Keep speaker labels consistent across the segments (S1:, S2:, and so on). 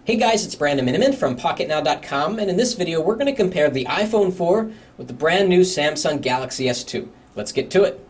S1: Hey guys, it's Brandon Miniman from PocketNow.com, and in this video we're going to compare the iPhone 4 with the brand new Samsung Galaxy S2. Let's get to it.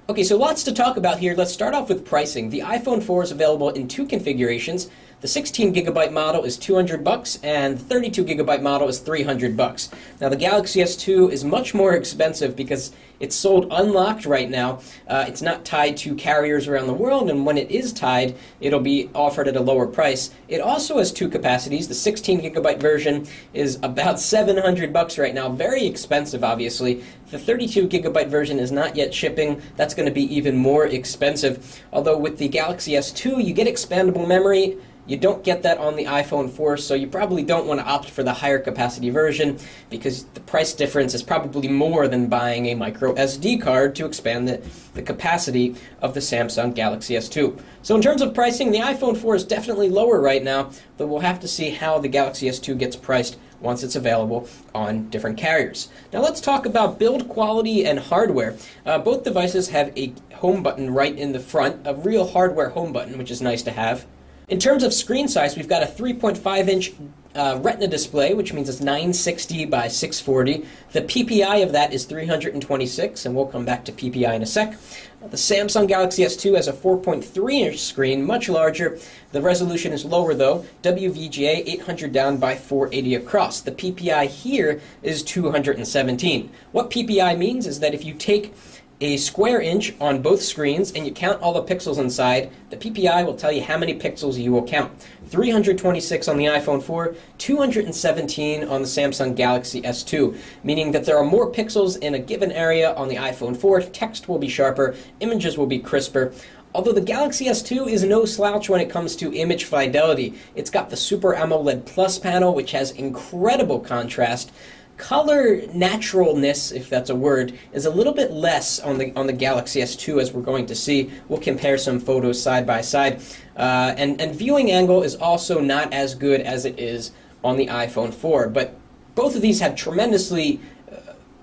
S1: Okay, so lots to talk about here. Let's start off with pricing. The iPhone 4 is available in two configurations. The 16GB model is $200 and the 32GB model is $300. Now the Galaxy S2 is much more expensive because it's sold unlocked right now. It's not tied to carriers around the world, and when it is tied, it'll be offered at a lower price. It also has two capacities. The 16GB version is about $700 right now. Very expensive, obviously. The 32GB version is not yet shipping. That's going to be even more expensive. Although with the Galaxy S2, you get expandable memory. You don't get that on the iPhone 4, so you probably don't want to opt for the higher capacity version because the price difference is probably more than buying a micro SD card to expand the capacity of the Samsung Galaxy S2. So in terms of pricing, the iPhone 4 is definitely lower right now, but we'll have to see how the Galaxy S2 gets priced once it's available on different carriers. Now let's talk about build quality and hardware. Both devices have a home button right in the front, a real hardware home button, which is nice to have. In terms of screen size, we've got a 3.5-inch Retina display, which means it's 960 by 640. The PPI of that is 326, and we'll come back to PPI in a sec. The Samsung Galaxy S2 has a 4.3-inch screen, much larger. The resolution is lower though, WVGA 800 down by 480 across. The PPI here is 217. What PPI means is that if you take a square inch on both screens and you count all the pixels inside, the PPI will tell you how many pixels you will count. 326 on the iPhone 4, 217 on the Samsung Galaxy S2, meaning that there are more pixels in a given area on the iPhone 4. Text will be sharper, images will be crisper. Although the Galaxy S2 is no slouch when it comes to image fidelity. It's got the Super AMOLED Plus panel, which has incredible contrast. Color naturalness, if that's a word, is a little bit less on the Galaxy S2, as we're going to see. We'll compare some photos side by side. And viewing angle is also not as good as it is on the iPhone 4. But both of these have tremendously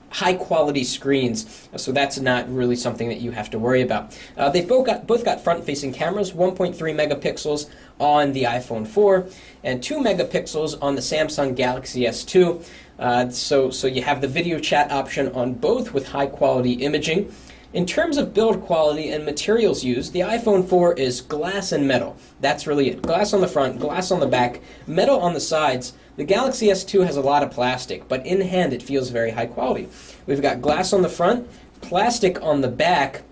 S1: high-quality screens, so that's not really something that you have to worry about. They've both got front-facing cameras, 1.3 megapixels on the iPhone 4 and 2 megapixels on the Samsung Galaxy S2. So you have the video chat option on both with high-quality imaging. In terms of build quality and materials used, the iPhone 4 is glass and metal. That's really it. Glass on the front, glass on the back, metal on the sides. The Galaxy S2 has a lot of plastic, but in hand it feels very high quality. We've got glass on the front, plastic on the back,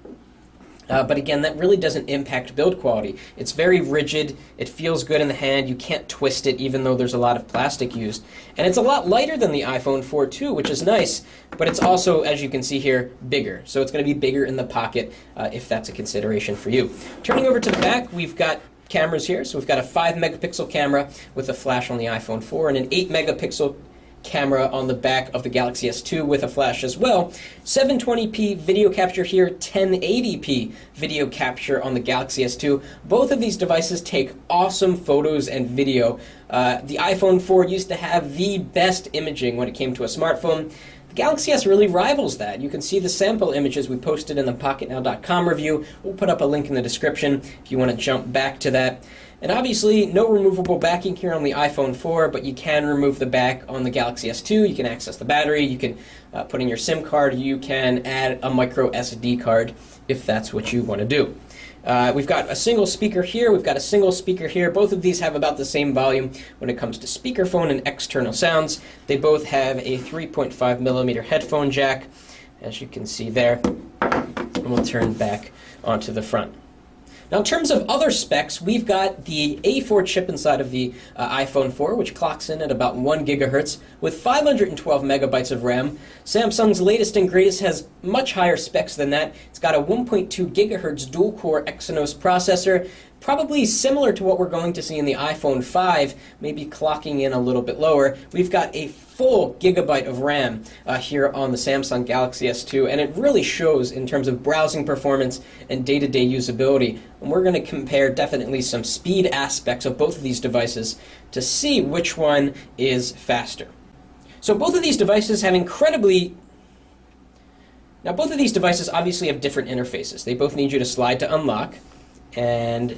S1: but again, that really doesn't impact build quality. It's very rigid, it feels good in the hand, you can't twist it even though there's a lot of plastic used. And it's a lot lighter than the iPhone 4 too, which is nice, but it's also, as you can see here, bigger. So it's going to be bigger in the pocket if that's a consideration for you. Turning over to the back, we've got cameras here. So we've got a 5 megapixel camera with a flash on the iPhone 4 and an 8 megapixel camera on the back of the Galaxy S2 with a flash as well. 720p video capture here, 1080p video capture on the Galaxy S2. Both of these devices take awesome photos and video. The iPhone 4 used to have the best imaging when it came to a smartphone. The Galaxy S really rivals that. You can see the sample images we posted in the PocketNow.com review. We'll put up a link in the description if you want to jump back to that. And obviously, no removable backing here on the iPhone 4, but you can remove the back on the Galaxy S2. You can access the battery, you can put in your SIM card, you can add a micro SD card if that's what you want to do. We've got a single speaker here, we've got a single speaker here. Both of these have about the same volume when it comes to speakerphone and external sounds. They both have a 3.5 millimeter headphone jack, as you can see there. And we'll turn back onto the front. Now in terms of other specs, we've got the A4 chip inside of the iPhone 4, which clocks in at about 1 gigahertz with 512 megabytes of RAM. Samsung's latest and greatest has much higher specs than that. It's got a 1.2 gigahertz dual-core Exynos processor, probably similar to what we're going to see in the iPhone 5, maybe clocking in a little bit lower. We've got a full gigabyte of RAM here on the Samsung Galaxy S2, and it really shows in terms of browsing performance and day-to-day usability. And we're going to compare definitely some speed aspects of both of these devices to see which one is faster. So both of these devices have incredibly Now both of these devices obviously have different interfaces. They both need you to slide to unlock, and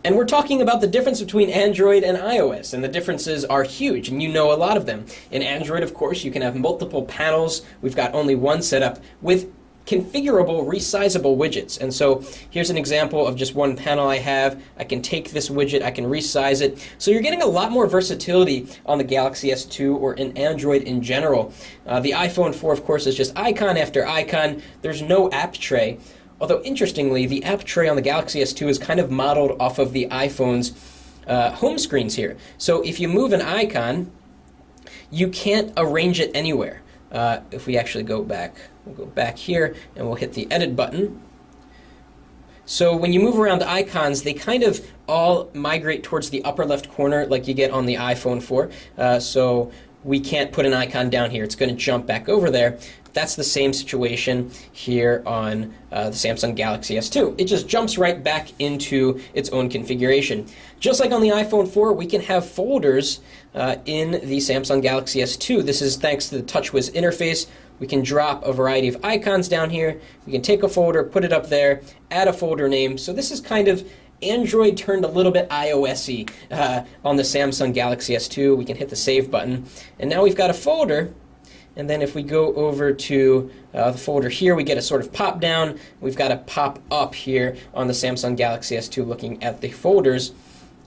S1: we're talking about the difference between Android and iOS, and the differences are huge, and you know a lot of them. In Android, of course, you can have multiple panels. We've got only one setup with configurable, resizable widgets. And so here's an example of just one panel I have. I can take this widget, I can resize it. So you're getting a lot more versatility on the Galaxy S2 or in Android in general. The iPhone 4, of course, is just icon after icon. There's no app tray. Although, interestingly, the app tray on the Galaxy S2 is kind of modeled off of the iPhone's home screens here. So if you move an icon, you can't arrange it anywhere. If we actually go back, we'll go back here and we'll hit the edit button. So when you move around the icons, they kind of all migrate towards the upper left corner like you get on the iPhone 4. So we can't put an icon down here. It's going to jump back over there. That's the same situation here on the Samsung Galaxy S2. It just jumps right back into its own configuration. Just like on the iPhone 4, we can have folders in the Samsung Galaxy S2. This is thanks to the TouchWiz interface. We can drop a variety of icons down here. We can take a folder, put it up there, add a folder name. So this is kind of Android turned a little bit iOS-y on the Samsung Galaxy S2. We can hit the save button. And now we've got a folder. And then if we go over to the folder here, we get a sort of pop down. We've got a pop up here on the Samsung Galaxy S2 looking at the folders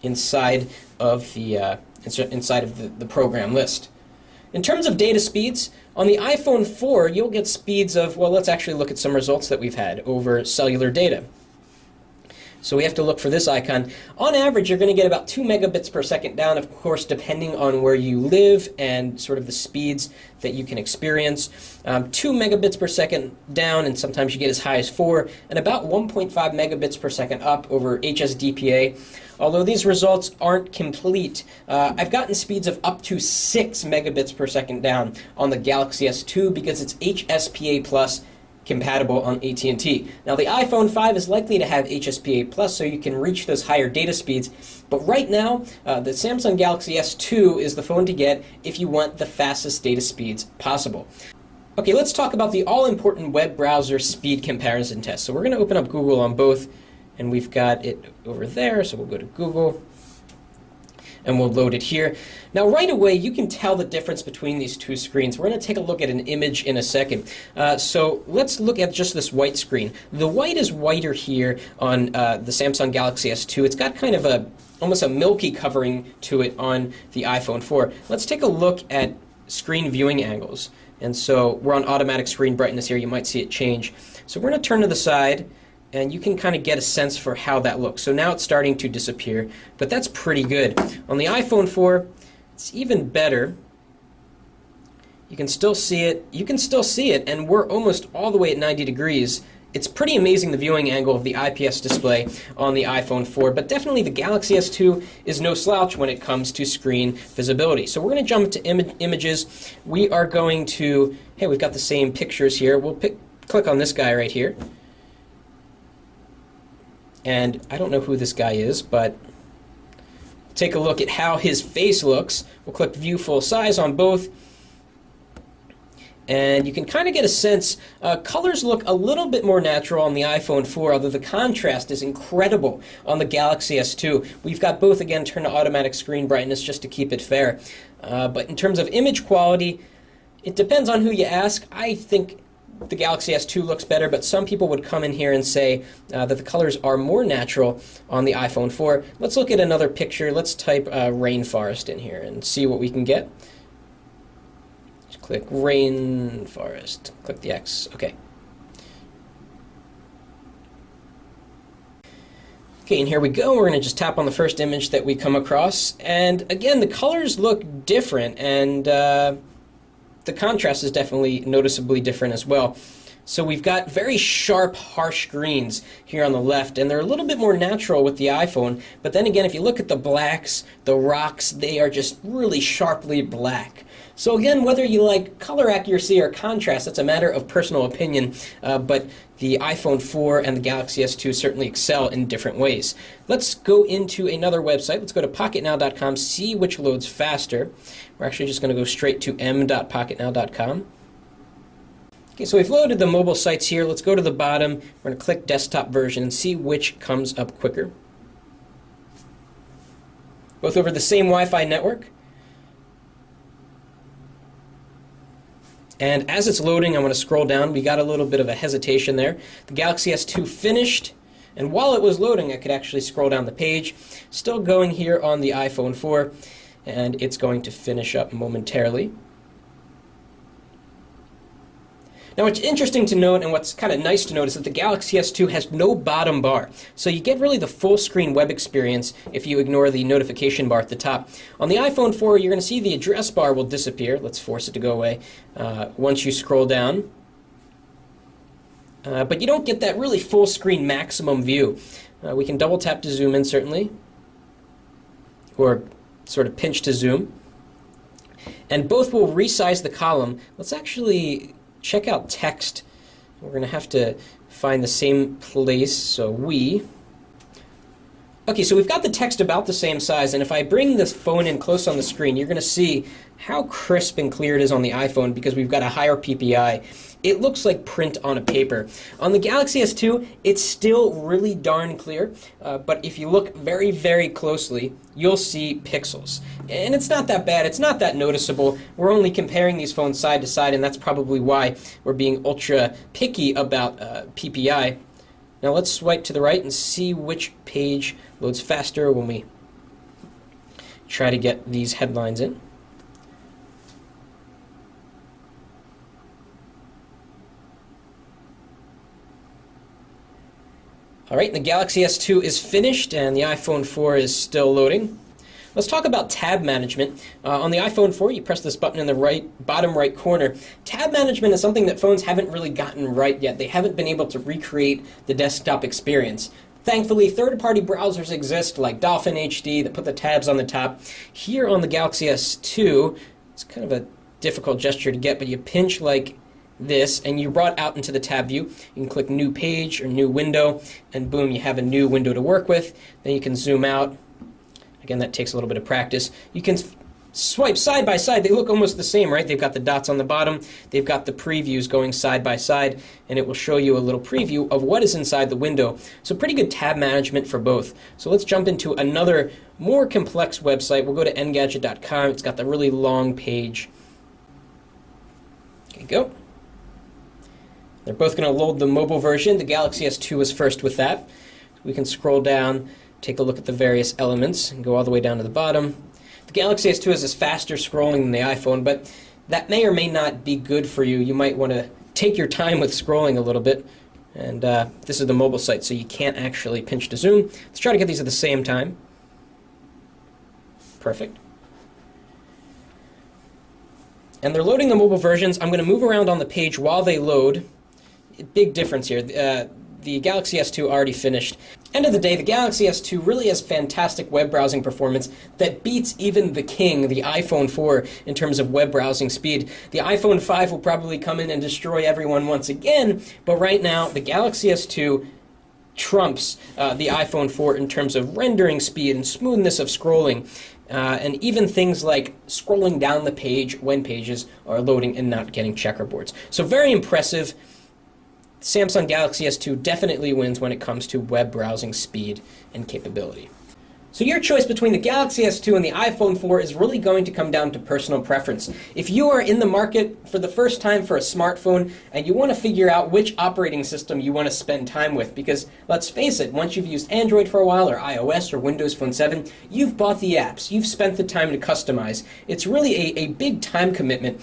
S1: inside of the program list. In terms of data speeds, on the iPhone 4, you'll get speeds of, well, let's actually look at some results that we've had over cellular data. So we have to look for this icon. On average, you're going to get about 2 megabits per second down, of course, depending on where you live and sort of the speeds that you can experience. 2 megabits per second down, and sometimes you get as high as 4, and about 1.5 megabits per second up over HSDPA. Although these results aren't complete, I've gotten speeds of up to 6 megabits per second down on the Galaxy S2 because it's HSPA Plus compatible on at&t. Now the iPhone 5 is likely to have HSPA Plus, so you can reach those higher data speeds, but right now the Samsung Galaxy S2 is the phone to get if you want the fastest data speeds possible. Okay, let's talk about the all-important web browser speed comparison test. So we're going to open up Google on both, and we've got it over there, so we'll go to Google and we'll load it here. Now right away you can tell the difference between these two screens. We're going to take a look at an image in a second. So let's look at just this white screen. The white is whiter here on the Samsung Galaxy S2. It's got kind of almost a milky covering to it on the iPhone 4. Let's take a look at screen viewing angles. And so we're on automatic screen brightness here. You might see it change. So we're going to turn to the side, and you can kind of get a sense for how that looks. So now it's starting to disappear, but that's pretty good. On the iPhone 4, it's even better. You can still see it. You can still see it, and we're almost all the way at 90 degrees. It's pretty amazing, the viewing angle of the IPS display on the iPhone 4, but definitely the Galaxy S2 is no slouch when it comes to screen visibility. So we're going to jump to images. We are going to, hey, we've got the same pictures here. We'll click on this guy right here. And I don't know who this guy is, but take a look at how his face looks. We'll click View Full Size on both. And you can kind of get a sense. Colors look a little bit more natural on the iPhone 4, although the contrast is incredible on the Galaxy S2. We've got both, again, turned to automatic screen brightness just to keep it fair. But in terms of image quality, it depends on who you ask. I think the Galaxy S2 looks better, but some people would come in here and say that the colors are more natural on the iPhone 4. Let's look at another picture. Let's type rainforest in here and see what we can get. Just click rainforest. Click the X. Okay. Okay, and here we go. We're going to just tap on the first image that we come across. And again, the colors look different, and the contrast is definitely noticeably different as well. So we've got very sharp, harsh greens here on the left, and they're a little bit more natural with the iPhone. But then again, if you look at the blacks, the rocks, they are just really sharply black. So again, whether you like color accuracy or contrast, that's a matter of personal opinion, but the iPhone 4 and the Galaxy S2 certainly excel in different ways. Let's go into another website. Let's go to pocketnow.com, see which loads faster. We're actually just going to go straight to m.pocketnow.com. Okay, so we've loaded the mobile sites here. Let's go to the bottom. We're going to click desktop version and see which comes up quicker. Both over the same Wi-Fi network. And as it's loading, I'm going to scroll down. We got a little bit of a hesitation there. The Galaxy S2 finished, and while it was loading, I could actually scroll down the page. Still going here on the iPhone 4, and it's going to finish up momentarily. Now, what's interesting to note and what's kind of nice to note is that the Galaxy S2 has no bottom bar. So you get really the full screen web experience if you ignore the notification bar at the top. On the iPhone 4, you're going to see the address bar will disappear. Let's force it to go away once you scroll down. But you don't get that really full screen maximum view. We can double tap to zoom in, certainly, or sort of pinch to zoom. And both will resize the column. Let's actually check out text. We're going to have to find the same place, so Okay, so we've got the text about the same size, and if I bring this phone in close on the screen, you're going to see how crisp and clear it is on the iPhone because we've got a higher PPI. It looks like print on a paper. On the Galaxy S2, it's still really darn clear, but if you look very, very closely, you'll see pixels. And it's not that bad. It's not that noticeable. We're only comparing these phones side to side, and that's probably why we're being ultra picky about PPI. Now let's swipe to the right and see which page loads faster when we try to get these headlines in. All right, the Galaxy S2 is finished and the iPhone 4 is still loading. Let's talk about tab management. On the iPhone 4, you press this button in the bottom right corner. Tab management is something that phones haven't really gotten right yet. They haven't been able to recreate the desktop experience. Thankfully, third-party browsers exist like Dolphin HD that put the tabs on the top. Here on the Galaxy S2, it's kind of a difficult gesture to get, but you pinch like this, and you're brought out into the tab view. You can click New Page or New Window, and boom, you have a new window to work with. Then you can zoom out. Again, that takes a little bit of practice. You can swipe side by side. They look almost the same, right? They've got the dots on the bottom. They've got the previews going side by side, and it will show you a little preview of what is inside the window. So pretty good tab management for both. So let's jump into another more complex website. We'll go to engadget.com. It's got the really long page. Okay, go. They're both going to load the mobile version. The Galaxy S2 was first with that. We can scroll down, take a look at the various elements, and go all the way down to the bottom. The Galaxy S2 is faster scrolling than the iPhone, but that may or may not be good for you. You might want to take your time with scrolling a little bit. And this is the mobile site, so you can't actually pinch to zoom. Let's try to get these at the same time. Perfect. And they're loading the mobile versions. I'm going to move around on the page while they load. Big difference here. The Galaxy S2 already finished. End of the day, the Galaxy S2 really has fantastic web browsing performance that beats even the king, the iPhone 4, in terms of web browsing speed. The iPhone 5 will probably come in and destroy everyone once again, but right now, the Galaxy S2 trumps the iPhone 4 in terms of rendering speed and smoothness of scrolling. And even things like scrolling down the page when pages are loading and not getting checkerboards. So very impressive. Samsung Galaxy S2 definitely wins when it comes to web browsing speed and capability. So your choice between the Galaxy S2 and the iPhone 4 is really going to come down to personal preference. If you are in the market for the first time for a smartphone and you want to figure out which operating system you want to spend time with, because let's face it, once you've used Android for a while or iOS or Windows Phone 7, you've bought the apps, you've spent the time to customize. It's really a big time commitment.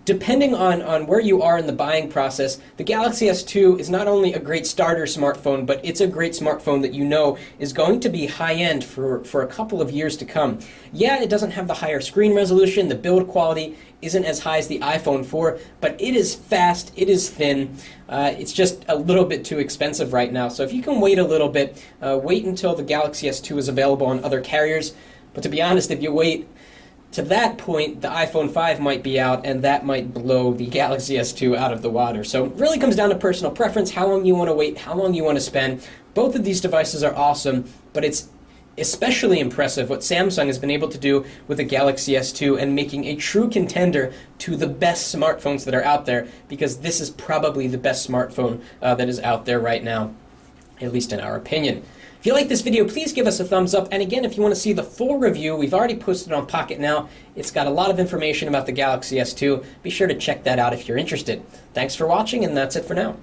S1: Depending on where you are in the buying process, the Galaxy S2 is not only a great starter smartphone, but it's a great smartphone that you know is going to be high-end for a couple of years to come. Yeah, it doesn't have the higher screen resolution, the build quality isn't as high as the iPhone 4, but it is fast, it is thin, it's just a little bit too expensive right now. So if you can wait a little bit, wait until the Galaxy S2 is available on other carriers. But to be honest, if you wait to that point, the iPhone 5 might be out, and that might blow the Galaxy S2 out of the water. So it really comes down to personal preference, how long you want to wait, how long you want to spend. Both of these devices are awesome, but it's especially impressive what Samsung has been able to do with the Galaxy S2 and making a true contender to the best smartphones that are out there, because this is probably the best smartphone that is out there right now, at least in our opinion. If you like this video, please give us a thumbs up. And again, if you want to see the full review, we've already posted it on Pocket Now. It's got a lot of information about the Galaxy S2. Be sure to check that out if you're interested. Thanks for watching, and that's it for now.